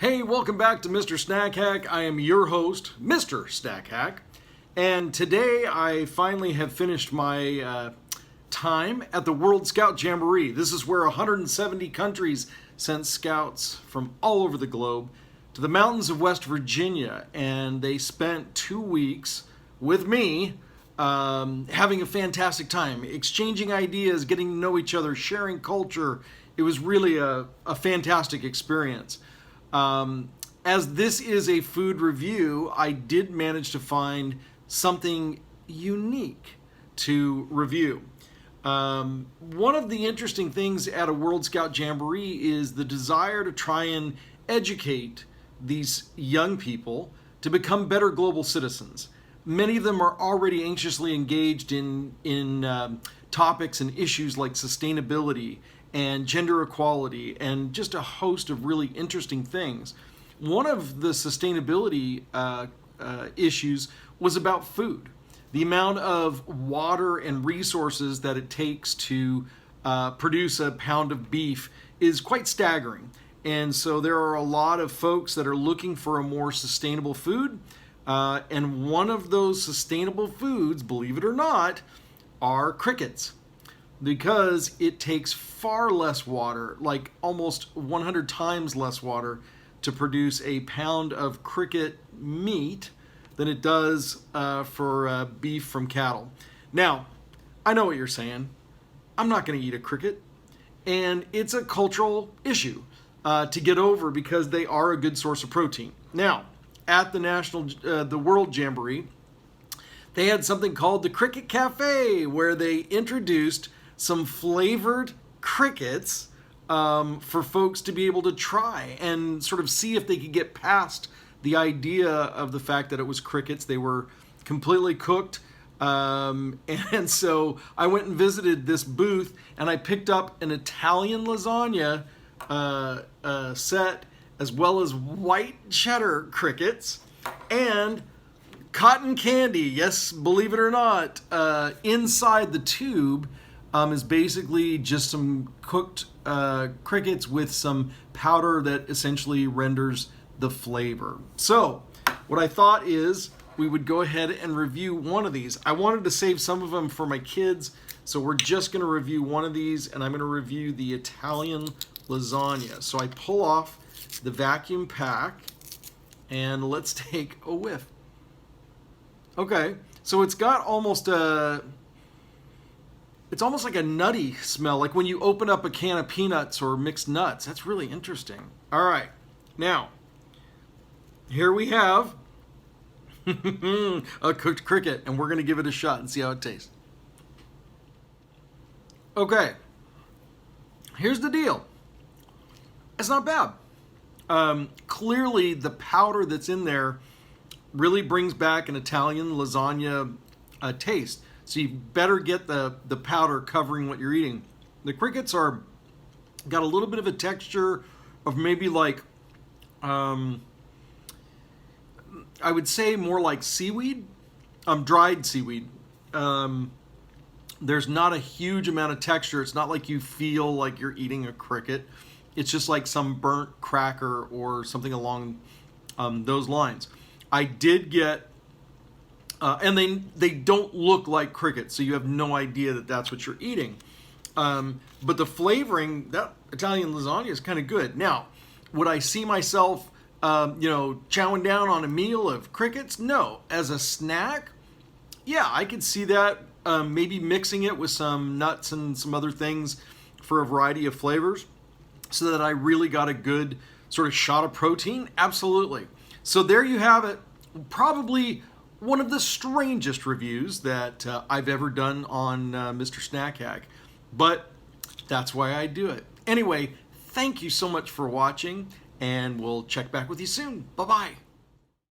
Hey, welcome back to Mr. Snack Hack. I am your host, Mr. Snack Hack. And today I finally have finished my time at the World Scout Jamboree. This is where 170 countries sent scouts from all over the globe to the mountains of West Virginia. And they spent 2 weeks with me having a fantastic time, exchanging ideas, getting to know each other, sharing culture. It was really a fantastic experience. As this is a food review, I did manage to find something unique to review. One of the interesting things at a World Scout Jamboree is the desire to try and educate these young people to become better global citizens. Many of them are already anxiously engaged in topics and issues like sustainability and gender equality, and just a host of really interesting things. One of the sustainability issues was about food. The amount of water and resources that it takes to produce a pound of beef is quite staggering. And so there are a lot of folks that are looking for a more sustainable food. And one of those sustainable foods, believe it or not, are crickets. Because it takes far less water, like almost 100 times less water, to produce a pound of cricket meat than it does for beef from cattle. Now, I know what you're saying. I'm not going to eat a cricket. And it's a cultural issue to get over because they are a good source of protein. Now, at the World Jamboree, they had something called the Cricket Cafe, where they introduced some flavored crickets for folks to be able to try and sort of see if they could get past the idea of the fact that it was crickets. They were completely cooked. And so I went and visited this booth and I picked up an Italian lasagna set, as well as white cheddar crickets and cotton candy. Yes, believe it or not, inside the tube is basically just some cooked crickets with some powder that essentially renders the flavor. So what I thought is we would go ahead and review one of these. I wanted to save some of them for my kids, so we're just going to review one of these, and I'm going to review the Italian lasagna. So I pull off the vacuum pack, and let's take a whiff. Okay, so it's got almost a... It's almost like a nutty smell, like when you open up a can of peanuts or mixed nuts. That's really interesting. All right, now, here we have a cooked cricket, and we're going to give it a shot and see how it tastes. Okay, here's the deal. It's not bad. Clearly, the powder that's in there really brings back an Italian lasagna taste. So you better get the powder covering what you're eating. The crickets got a little bit of a texture of maybe like, I would say more like seaweed, dried seaweed. There's not a huge amount of texture. It's not like you feel like you're eating a cricket. It's just like some burnt cracker or something along those lines. I did get... and they don't look like crickets, so you have no idea that that's what you're eating. But the flavoring, that Italian lasagna is kind of good. Now, would I see myself, chowing down on a meal of crickets? No. As a snack, yeah, I could see that. Maybe mixing it with some nuts and some other things for a variety of flavors so that I really got a good sort of shot of protein. Absolutely. So there you have it. Probably one of the strangest reviews that I've ever done on Mr. Snack Hack, but that's why I do it. Anyway, thank you so much for watching, and we'll check back with you soon. Bye-bye.